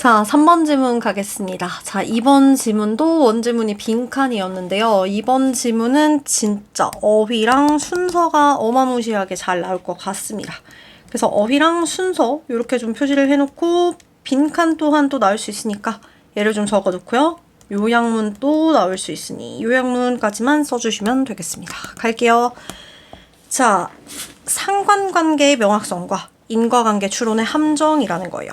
자, 3번 지문 가겠습니다. 자, 이번 지문도 원지문이 빈칸이었는데요. 이번 지문은 진짜 어휘랑 순서가 어마무시하게 잘 나올 것 같습니다. 그래서 어휘랑 순서 이렇게 좀 표시를 해놓고 빈칸 또한 또 나올 수 있으니까 얘를 좀 적어놓고요. 요약문 또 나올 수 있으니 요약문까지만 써주시면 되겠습니다. 갈게요. 자, 상관관계의 명확성과 인과관계 추론의 함정이라는 거예요.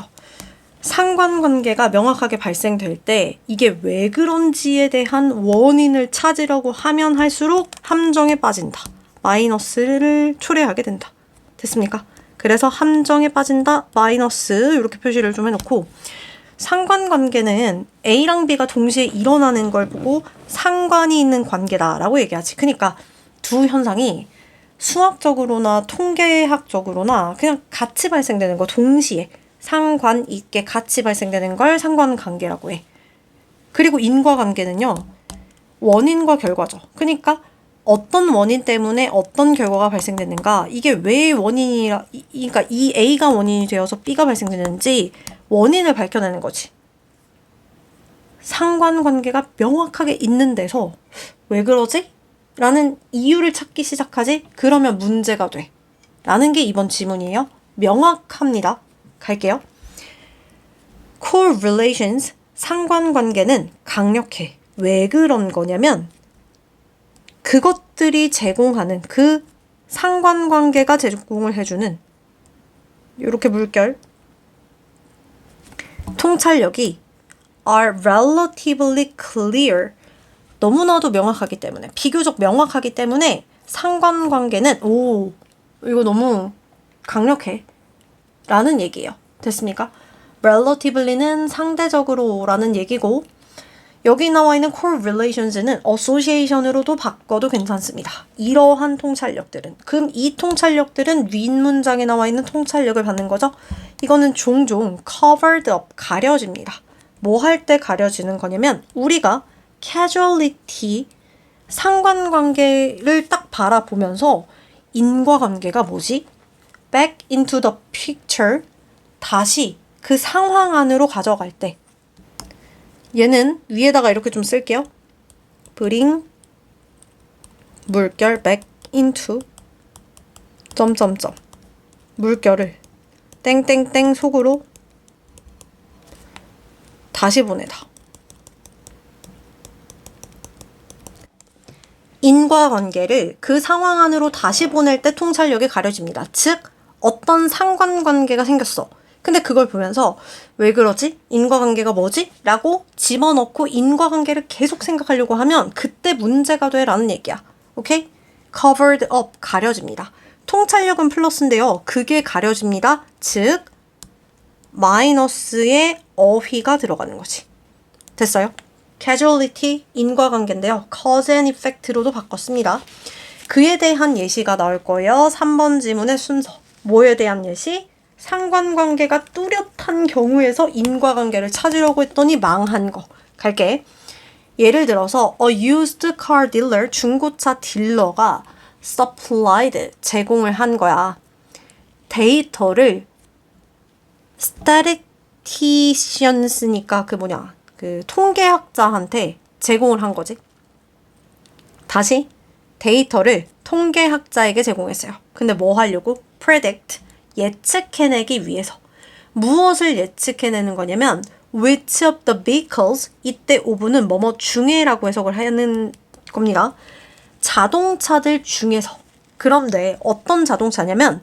상관관계가 명확하게 발생될 때 이게 왜 그런지에 대한 원인을 찾으려고 하면 할수록 함정에 빠진다. 마이너스를 초래하게 된다. 됐습니까? 그래서 함정에 빠진다. 마이너스 이렇게 표시를 좀 해놓고 상관관계는 A랑 B가 동시에 일어나는 걸 보고 상관이 있는 관계다라고 얘기하지. 그러니까 두 현상이 수학적으로나 통계학적으로나 그냥 같이 발생되는 거 동시에 상관 있게 같이 발생되는 걸 상관관계라고 해. 그리고 인과관계는요. 원인과 결과죠. 그러니까 어떤 원인 때문에 어떤 결과가 발생되는가 이게 왜 원인이라 그러니까 이 A가 원인이 되어서 B가 발생되는지 원인을 밝혀내는 거지. 상관관계가 명확하게 있는 데서 왜 그러지? 라는 이유를 찾기 시작하지? 그러면 문제가 돼. 라는 게 이번 지문이에요. 명확합니다. 갈게요. Correlations, 상관관계는 강력해. 왜 그런 거냐면 그것들이 제공하는 그 상관관계가 제공을 해주는 이렇게 물결 통찰력이 are relatively clear. 너무나도 명확하기 때문에 비교적 명확하기 때문에 상관관계는 오 이거 너무 강력해 라는 얘기예요. 됐습니까? relatively는 상대적으로 라는 얘기고 여기 나와 있는 correlations는 association으로도 바꿔도 괜찮습니다. 이러한 통찰력들은 그럼 이 통찰력들은 윗문장에 나와 있는 통찰력을 받는 거죠. 이거는 종종 covered up, 가려집니다. 뭐 할 때 가려지는 거냐면 우리가 causality, 상관관계를 딱 바라보면서 인과관계가 뭐지? back into the picture, 다시 그 상황 안으로 가져갈 때 얘는 위에다가 이렇게 좀 쓸게요. bring 물결 back into 점점점 물결을 땡땡땡 속으로 다시 보내다. 인과관계를 그 상황 안으로 다시 보낼 때 통찰력이 가려집니다. 즉 어떤 상관관계가 생겼어. 근데 그걸 보면서 왜 그러지? 인과관계가 뭐지? 라고 집어넣고 인과관계를 계속 생각하려고 하면 그때 문제가 돼 라는 얘기야. 오케이? covered up, 가려집니다. 통찰력은 플러스인데요. 그게 가려집니다. 즉 마이너스의 어휘가 들어가는 거지. 됐어요? causality, 인과관계인데요. cause and effect로도 바꿨습니다. 그에 대한 예시가 나올 거예요. 3번 지문의 순서. 뭐에 대한 예시? 상관관계가 뚜렷한 경우에서 인과관계를 찾으려고 했더니 망한 거. 갈게. 예를 들어서 a used car dealer, 중고차 딜러가 supplied, 제공을 한 거야. 데이터를 statisticians니까 그 통계학자한테 제공을 한 거지. 다시 데이터를 통계학자에게 제공했어요. 근데 뭐 하려고? predict, 예측해내기 위해서. 무엇을 예측해내는 거냐면 which of the vehicles, 이때 오브는 뭐뭐 중에라고 해석을 하는 겁니다. 자동차들 중에서. 그런데 어떤 자동차냐면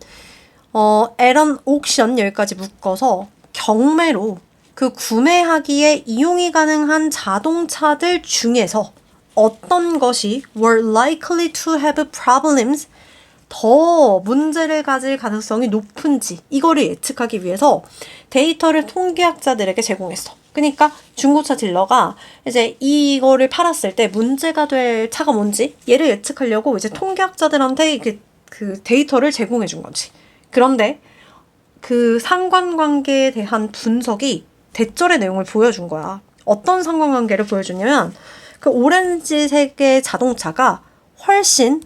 at an auction, 여기까지 묶어서 경매로 그 구매하기에 이용이 가능한 자동차들 중에서 어떤 것이 were likely to have problems, 더 문제를 가질 가능성이 높은지 이거를 예측하기 위해서 데이터를 통계학자들에게 제공했어. 그러니까 중고차 딜러가 이제 이거를 팔았을 때 문제가 될 차가 뭔지 얘를 예측하려고 이제 통계학자들한테 그 데이터를 제공해 준 거지. 그런데 그 상관관계에 대한 분석이 대절의 내용을 보여준 거야. 어떤 상관관계를 보여주냐면 그 오렌지색의 자동차가 훨씬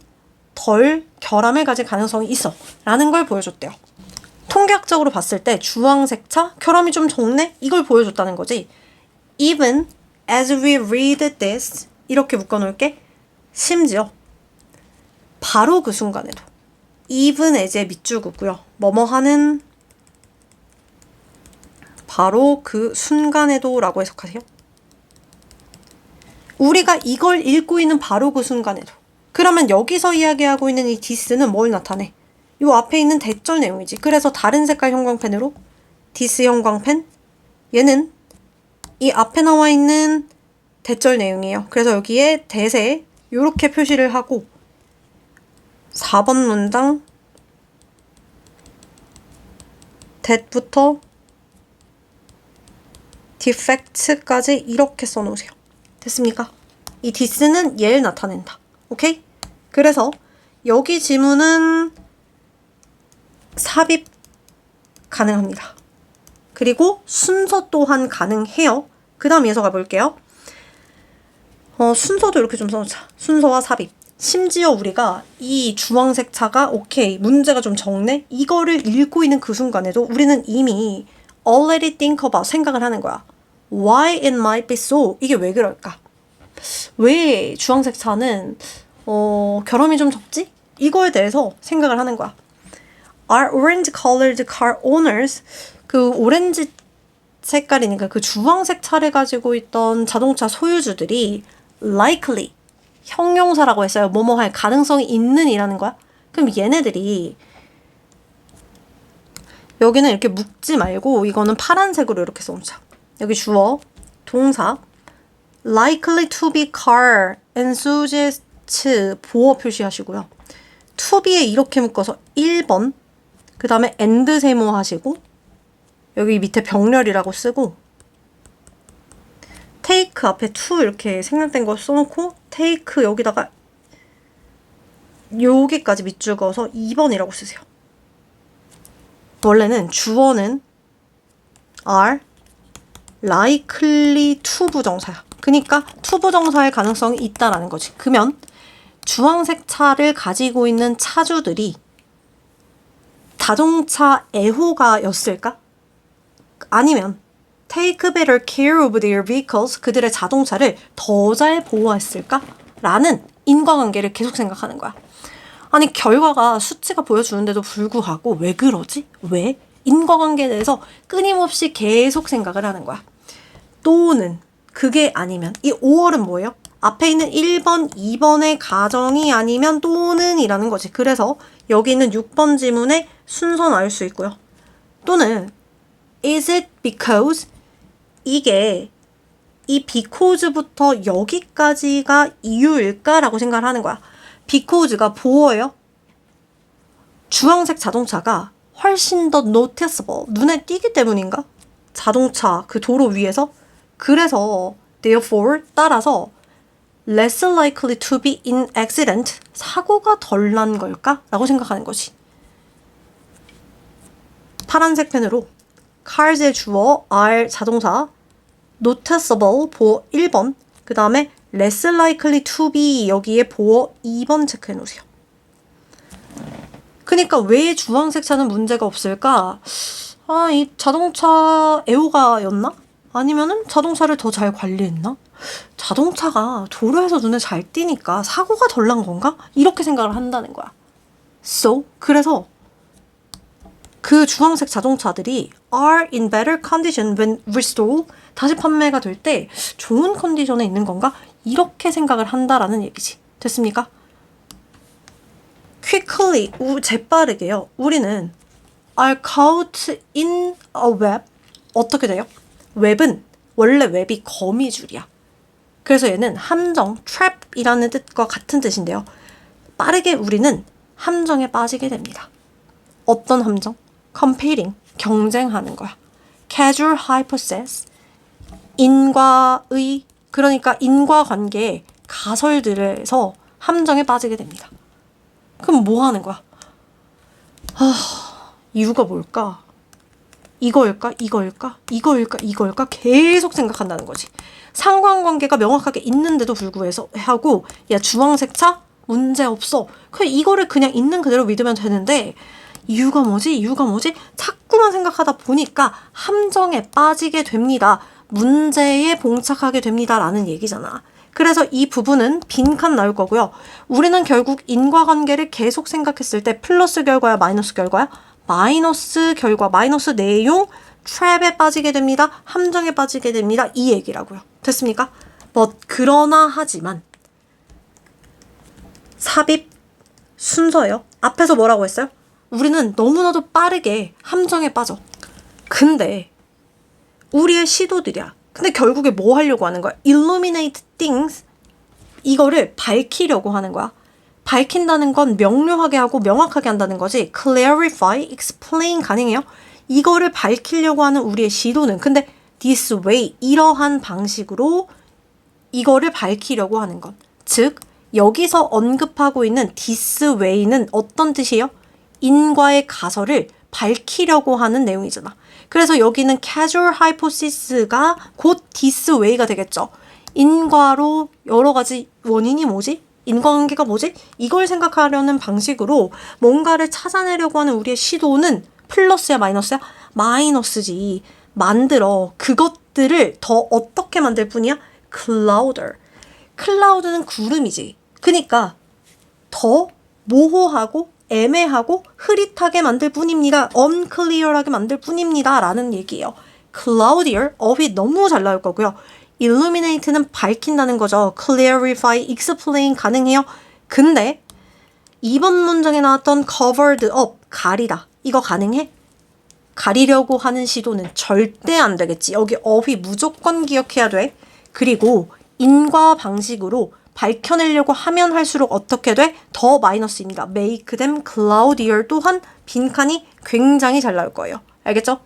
덜 결함을 가질 가능성이 있어 라는 걸 보여줬대요. 통계학적으로 봤을 때 주황색 차, 결함이 좀 적네? 이걸 보여줬다는 거지. Even as we read this 이렇게 묶어놓을게. 심지어 바로 그 순간에도 even as의 밑줄구고요. 뭐뭐 하는 바로 그 순간에도 라고 해석하세요. 우리가 이걸 읽고 있는 바로 그 순간에도. 그러면 여기서 이야기하고 있는 이 this는 뭘 나타내? 이 앞에 있는 대절 내용이지. 그래서 다른 색깔 형광펜으로 this 형광펜 얘는 이 앞에 나와 있는 대절 내용이에요. 그래서 여기에 대세 이렇게 표시를 하고 4번 문장 that부터 defect까지 이렇게 써놓으세요. 됐습니까? 이 this는 얘를 나타낸다. 오케이? 그래서 여기 지문은 삽입 가능합니다. 그리고 순서 또한 가능해요. 그 다음 이어서 가볼게요. 순서도 이렇게 좀 써놓자. 순서와 삽입. 심지어 우리가 이 주황색 차가 오케이 문제가 좀 적네? 이거를 읽고 있는 그 순간에도 우리는 이미 already think about 생각을 하는 거야. Why it might be so? 이게 왜 그럴까? 왜 주황색 차는 결함이 좀 적지? 이거에 대해서 생각을 하는 거야. Are orange colored car owners 그 오렌지 색깔이니까 그 주황색 차를 가지고 있던 자동차 소유주들이 likely 형용사라고 했어요. 뭐뭐 할 가능성이 있는 이라는 거야. 그럼 얘네들이 여기는 이렇게 묶지 말고 이거는 파란색으로 이렇게 써놓자. 여기 주어, 동사 likely to be car enthusiast 보어 표시하시고요. to be에 이렇게 묶어서 1번 그 다음에 and 세모 하시고 여기 밑에 병렬이라고 쓰고 take 앞에 to 이렇게 생략된 거 써놓고 take 여기다가 여기까지 밑줄 그어서 2번이라고 쓰세요. 원래는 주어는 are likely to 부정사야. 그러니까 to 부정사의 가능성이 있다라는 거지. 그러면 주황색 차를 가지고 있는 차주들이 자동차 애호가였을까? 아니면 take better care of their vehicles 그들의 자동차를 더 잘 보호했을까? 라는 인과관계를 계속 생각하는 거야. 아니 결과가 수치가 보여주는데도 불구하고 왜 그러지? 왜? 인과관계에 대해서 끊임없이 계속 생각을 하는 거야. 또는 그게 아니면 이 5월은 뭐예요? 앞에 있는 1번, 2번의 가정이 아니면 또는 이라는 거지. 그래서 여기 있는 6번 지문의 순서는 알 수 있고요. 또는 is it because 이게 이 because부터 여기까지가 이유일까라고 생각을 하는 거야. because가 보어예요. 주황색 자동차가 훨씬 더 noticeable, 눈에 띄기 때문인가? 자동차 그 도로 위에서. 그래서 therefore 따라서 less likely to be in accident 사고가 덜 난 걸까? 라고 생각하는 거지. 파란색 펜으로 cars의 주어 are 자동사 noticeable 보어 1번 그 다음에 less likely to be 여기에 보어 2번 체크해 놓으세요. 그러니까 왜 주황색 차는 문제가 없을까? 이 자동차 애호가였나? 아니면은 자동차를 더 잘 관리했나? 자동차가 도로에서 눈에 잘 띄니까 사고가 덜 난 건가? 이렇게 생각을 한다는 거야. So, 그래서 그 주황색 자동차들이 are in better condition when restored 다시 판매가 될 때 좋은 컨디션에 있는 건가? 이렇게 생각을 한다라는 얘기지. 됐습니까? quickly, 재빠르게요. 우리는 are caught in a web 어떻게 돼요? 웹은 원래 웹이 거미줄이야. 그래서 얘는 함정, trap이라는 뜻과 같은 뜻인데요. 빠르게 우리는 함정에 빠지게 됩니다. 어떤 함정? competing, 경쟁하는 거야. causal hypothesis, 인과의, 그러니까 인과관계의 가설들에서 함정에 빠지게 됩니다. 그럼 뭐 하는 거야? 이유가 뭘까? 이거일까? 이거일까? 이거일까? 이거일까? 계속 생각한다는 거지. 상관관계가 명확하게 있는데도 불구해서 하고 야 주황색 차? 문제 없어. 그냥 이거를 그냥 있는 그대로 믿으면 되는데 이유가 뭐지? 이유가 뭐지? 자꾸만 생각하다 보니까 함정에 빠지게 됩니다. 문제에 봉착하게 됩니다. 라는 얘기잖아. 그래서 이 부분은 빈칸 나올 거고요. 우리는 결국 인과관계를 계속 생각했을 때 플러스 결과야, 마이너스 결과야? 마이너스 결과, 마이너스 내용, 트랩에 빠지게 됩니다. 함정에 빠지게 됩니다. 이 얘기라고요. 됐습니까? 그러나 하지만 삽입 순서예요. 앞에서 뭐라고 했어요? 우리는 너무나도 빠르게 함정에 빠져. 근데 우리의 시도들이야. 근데 결국에 뭐 하려고 하는 거야? illuminate things. 이거를 밝히려고 하는 거야. 밝힌다는 건 명료하게 하고 명확하게 한다는 거지. clarify, explain 가능해요. 이거를 밝히려고 하는 우리의 시도는 근데 this way, 이러한 방식으로 이거를 밝히려고 하는 것. 즉 여기서 언급하고 있는 this way는 어떤 뜻이에요? 인과의 가설을 밝히려고 하는 내용이잖아. 그래서 여기는 causal hypothesis가 곧 this way가 되겠죠. 인과로 여러 가지 원인이 뭐지? 인과관계가 뭐지? 이걸 생각하려는 방식으로 뭔가를 찾아내려고 하는 우리의 시도는 플러스야 마이너스야? 마이너스지. 만들어. 그것들을 더 어떻게 만들 뿐이야? clouder. cloud는 구름이지. 그러니까 더 모호하고 애매하고 흐릿하게 만들 뿐입니다. unclear하게 만들 뿐입니다. 라는 얘기예요. cloudier, 업이 너무 잘 나올 거고요. illuminate는 밝힌다는 거죠. clarify, explain 가능해요. 근데 이번 문장에 나왔던 covered up, 가리다. 이거 가능해? 가리려고 하는 시도는 절대 안 되겠지. 여기 업이 무조건 기억해야 돼. 그리고 인과 방식으로 밝혀내려고 하면 할수록 어떻게 돼? 더 마이너스입니다. make them cloudier 또한 빈칸이 굉장히 잘 나올 거예요. 알겠죠?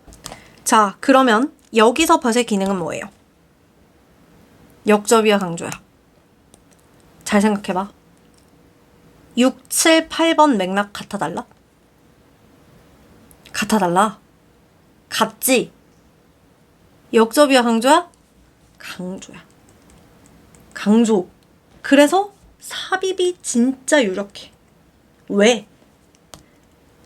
자, 그러면 여기서 벗의 기능은 뭐예요? 역접이야, 강조야? 잘 생각해봐. 6, 7, 8번 맥락 같아 달라? 같아 달라? 같지? 역접이야, 강조야? 강조야. 강조. 그래서 삽입이 진짜 유력해. 왜?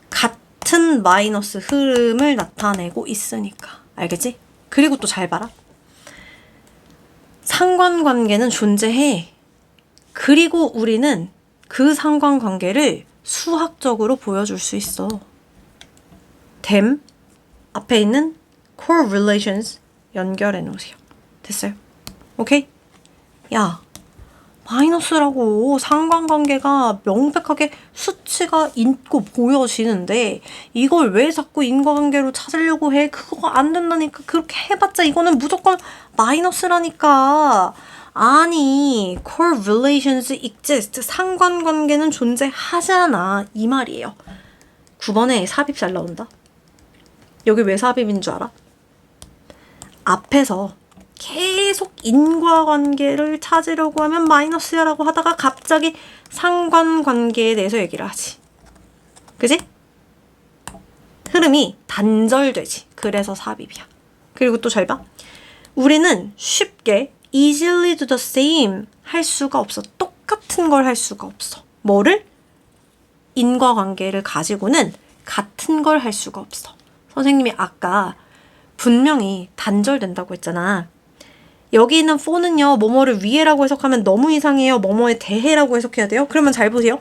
같은 마이너스 흐름을 나타내고 있으니까. 알겠지? 그리고 또 잘 봐라. 상관관계는 존재해. 그리고 우리는 그 상관관계를 수학적으로 보여줄 수 있어. them 앞에 있는 correlations 연결해 놓으세요. 됐어요? 오케이? 야, 마이너스라고 상관관계가 명백하게 수치가 있고 보여지는데 이걸 왜 자꾸 인과관계로 찾으려고 해? 그거 안 된다니까. 그렇게 해봤자 이거는 무조건 마이너스라니까. 아니, correlations exist. 상관관계는 존재하잖아. 이 말이에요. 9번에 삽입 잘 나온다. 여기 왜 삽입인 줄 알아? 앞에서 계속 인과관계를 찾으려고 하면 마이너스야라고 하다가 갑자기 상관관계에 대해서 얘기를 하지. 그지? 흐름이 단절되지. 그래서 삽입이야. 그리고 또 잘 봐. 우리는 쉽게 easily do the same 할 수가 없어. 똑같은 걸 할 수가 없어. 뭐를? 인과관계를 가지고는 같은 걸 할 수가 없어. 선생님이 아까 분명히 단절된다고 했잖아. 여기 있는 for는요, 뭐뭐를 위에라고 해석하면 너무 이상해요. 뭐뭐에 대해라고 해석해야 돼요. 그러면 잘 보세요.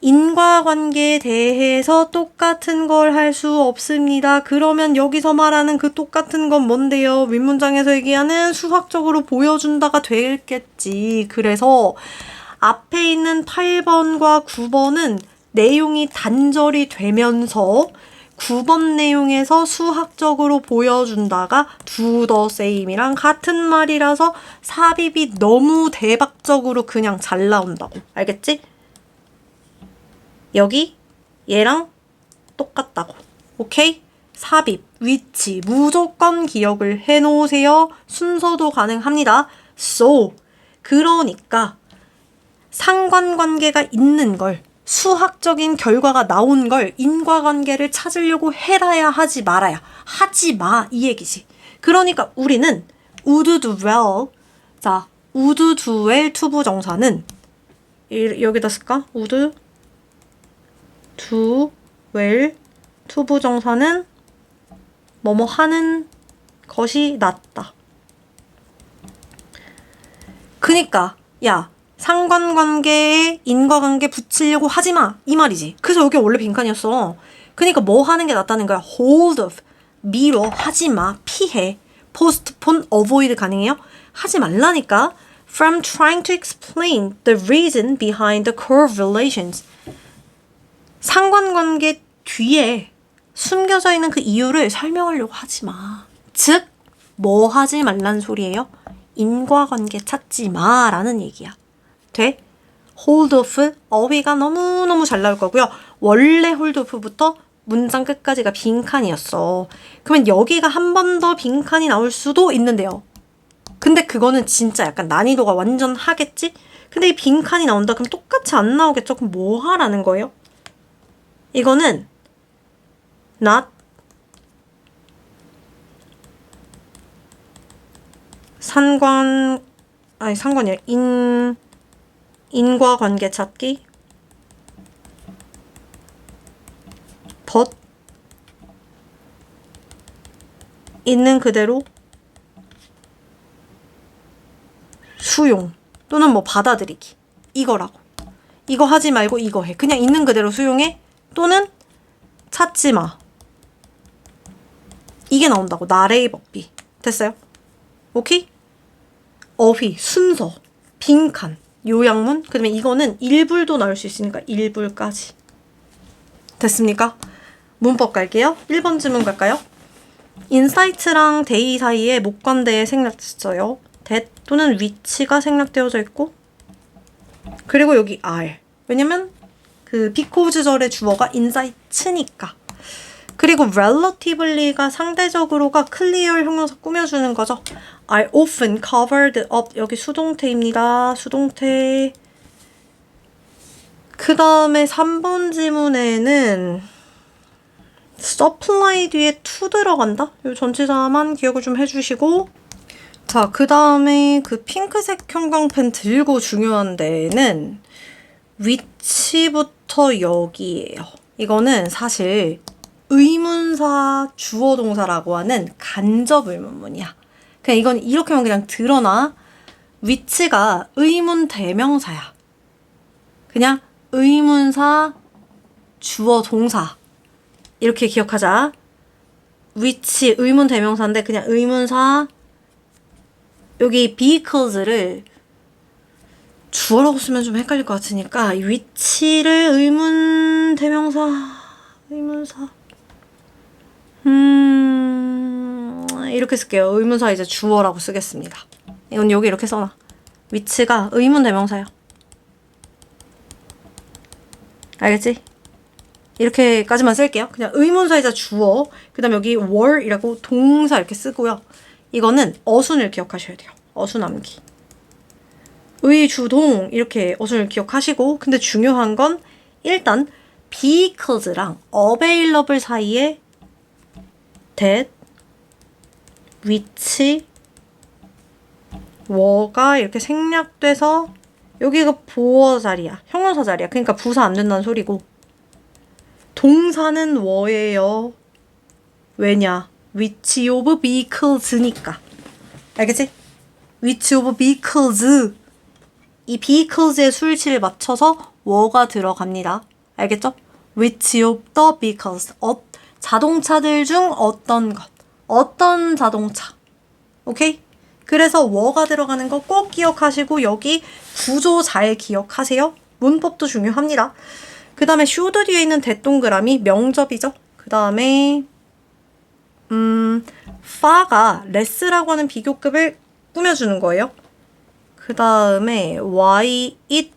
인과관계에 대해서 똑같은 걸 할 수 없습니다. 그러면 여기서 말하는 그 똑같은 건 뭔데요? 윗문장에서 얘기하는 수학적으로 보여준다가 되겠지. 그래서 앞에 있는 8번과 9번은 내용이 단절이 되면서 9번 내용에서 수학적으로 보여준다가 do the same이랑 같은 말이라서 삽입이 너무 대박적으로 그냥 잘 나온다고. 알겠지? 여기 얘랑 똑같다고. 오케이? 삽입, 위치 무조건 기억을 해놓으세요. 순서도 가능합니다. So, 그러니까 상관관계가 있는 걸, 수학적인 결과가 나온 걸 인과관계를 찾으려고 해라야 하지 말아야 하지 마 이 얘기지. 그러니까 우리는 would do well. 자, would do well 투부정사는 여기다 쓸까? would do well 투부정사는 뭐뭐 하는 것이 낫다. 그니까 야 상관관계에 인과관계 붙이려고 하지마 이 말이지. 그래서 여기 원래 빈칸이었어. 그니까 뭐 하는 게 낫다는 거야. hold of, 미뤄, 하지마, 피해. postpone, avoid 가능해요? 하지 말라니까. from trying to explain the reason behind the correlations. 상관관계 뒤에 숨겨져 있는 그 이유를 설명하려고 하지 마. 즉, 뭐 하지 말란 소리예요? 인과관계 찾지 마 라는 얘기야. 돼? hold off, 어휘가 너무너무 잘 나올 거고요. 원래 hold off부터 문장 끝까지가 빈칸이었어. 그러면 여기가 한 번 더 빈칸이 나올 수도 있는데요. 근데 그거는 진짜 약간 난이도가 완전 하겠지? 근데 이 빈칸이 나온다 그럼 똑같이 안 나오겠죠? 그럼 뭐 하라는 거예요? 이거는 not 상관이 아니라 인과관계 찾기 but 있는 그대로 수용 또는 뭐 받아들이기 이거라고. 이거 하지 말고 이거 해. 그냥 있는 그대로 수용해 또는 찾지 마. 이게 나온다고. 나래의 법비. 됐어요? 오케이? 어휘, 순서, 빈칸, 요약문. 그 다음에 이거는 일불도 나올 수 있으니까 일불까지. 됐습니까? 문법 갈게요. 1번 질문 갈까요? 인사이트랑 데이 사이에 목관대에 생략됐어요. that 또는 which가 생략되어져 있고 그리고 여기 are. 왜냐면 그 because절의 주어가 insight니까. 그리고 relatively가 상대적으로가 clear 형용사 꾸며주는 거죠. are often covered up. 여기 수동태입니다. 수동태. 그 다음에 3번 지문에는 supply 뒤에 to 들어간다? 이 전치사만 기억을 좀 해주시고 자, 그 다음에 그 핑크색 형광펜 들고 중요한 데는 which부터 여기예요. 이거는 사실 의문사 주어 동사라고 하는 간접 의문문이야. 그냥 이건 이렇게 하면 그냥 드러나. which가 의문 대명사야. 그냥 의문사 주어 동사 이렇게 기억하자. which 의문 대명사인데 그냥 의문사 여기 vehicles를 주어라고 쓰면 좀 헷갈릴 것 같으니까 이 which를 의문 대명사 의문사 이렇게 쓸게요. 의문사 이제 주어라고 쓰겠습니다. 이건 여기 이렇게 써놔. which가 의문 대명사야. 알겠지? 이렇게까지만 쓸게요. 그냥 의문사이자 주어 그 다음에 여기 were이라고 동사 이렇게 쓰고요. 이거는 어순을 기억하셔야 돼요. 어순 암기. 의주동 이렇게 어순을 기억하시고 근데 중요한 건 일단 vehicles랑 available 사이에 that, which, were가 이렇게 생략돼서 여기가 보어 자리야. 형용사 자리야. 그러니까 부사 안 된다는 소리고 동사는 were예요. 왜냐? which of vehicles니까. 알겠지? which of vehicles. 이 vehicles의 수일치를 맞춰서 were가 들어갑니다. 알겠죠? which of the vehicles. 자동차들 중 어떤 것. 어떤 자동차. 오케이? 그래서 were가 들어가는 거 꼭 기억하시고 여기 구조 잘 기억하세요. 문법도 중요합니다. 그 다음에 should 뒤에 있는 대동그라미 명접이죠. 그 다음에 far가 less라고 하는 비교급을 꾸며주는 거예요. 그 다음에 why it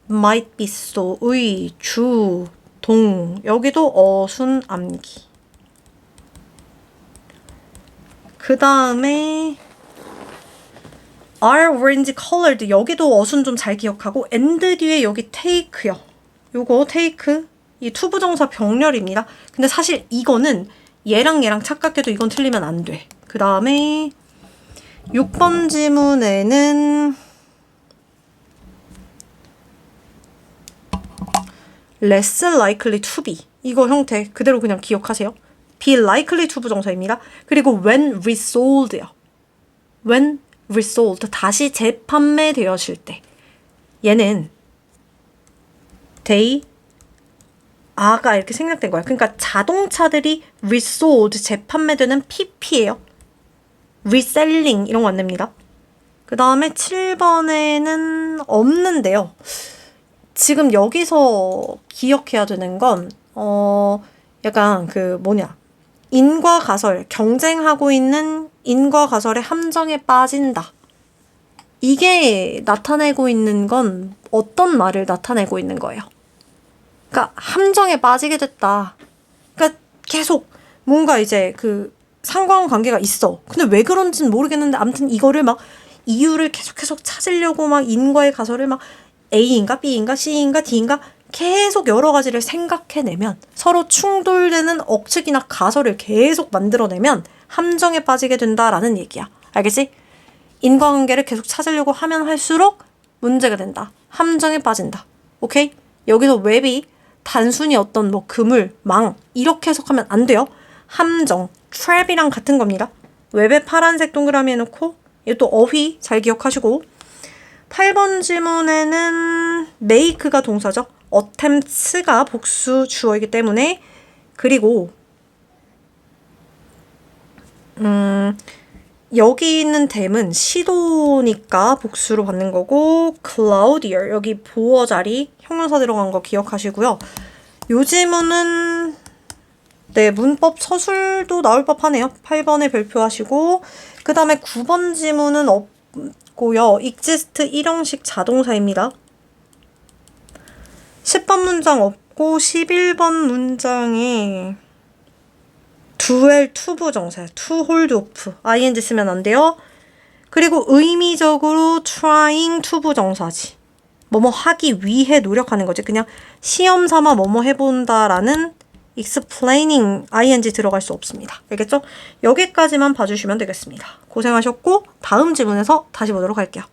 might be so의 주, 동 여기도 어순 암기. 그 다음에 are orange colored 여기도 어순 좀 잘 기억하고 and 뒤에 여기 take요. 요거 take 이 투부정사 병렬입니다. 근데 사실 이거는 얘랑 착각해도 이건 틀리면 안 돼. 그 다음에 6번 지문에는 less likely to be 이거 형태 그대로 그냥 기억하세요. be likely to 부정사입니다. 그리고 when resold요. when resold, 다시 재판매되었을 때. 얘는 they are가 이렇게 생략된 거야. 그러니까 자동차들이 resold, 재판매되는 PP예요. reselling 이런 거 안 냅니다. 그 다음에 7번에는 없는데요. 지금 여기서 기억해야 되는 건 약간 인과 가설, 경쟁하고 있는 인과 가설의 함정에 빠진다. 이게 나타내고 있는 건 어떤 말을 나타내고 있는 거예요? 그러니까 함정에 빠지게 됐다. 그러니까 계속 뭔가 이제 상관관계가 있어. 근데 왜 그런지는 모르겠는데 아무튼 이거를 막 이유를 계속 찾으려고 막 인과의 가설을 막 A인가 B인가 C인가 D인가 계속 여러 가지를 생각해내면 서로 충돌되는 억측이나 가설을 계속 만들어내면 함정에 빠지게 된다라는 얘기야. 알겠지? 인과관계를 계속 찾으려고 하면 할수록 문제가 된다. 함정에 빠진다. 오케이? 여기서 웹이 단순히 어떤 그물, 망 이렇게 해석하면 안 돼요. 함정, trap이랑 같은 겁니다. 웹에 파란색 동그라미 해놓고 이것도 어휘 잘 기억하시고 8번 지문에는 make가 동사죠. attempts가 복수 주어이기 때문에 그리고 여기 있는 댐은 시도니까 복수로 받는 거고 cloudier 여기 보어 자리 형용사 들어간 거 기억하시고요. 요 지문은 네, 문법 서술도 나올 법하네요. 8번에 별표하시고 그 다음에 9번 지문은 없고요. exist 일형식 자동사입니다. 10번 문장 없고 11번 문장에 duel to 부정사, to hold off, ing 쓰면 안 돼요. 그리고 의미적으로 trying to 부정사지. 뭐뭐 하기 위해 노력하는 거지. 그냥 시험 삼아 뭐뭐 해본다라는 explaining ing 들어갈 수 없습니다. 알겠죠? 여기까지만 봐주시면 되겠습니다. 고생하셨고 다음 지문에서 다시 보도록 할게요.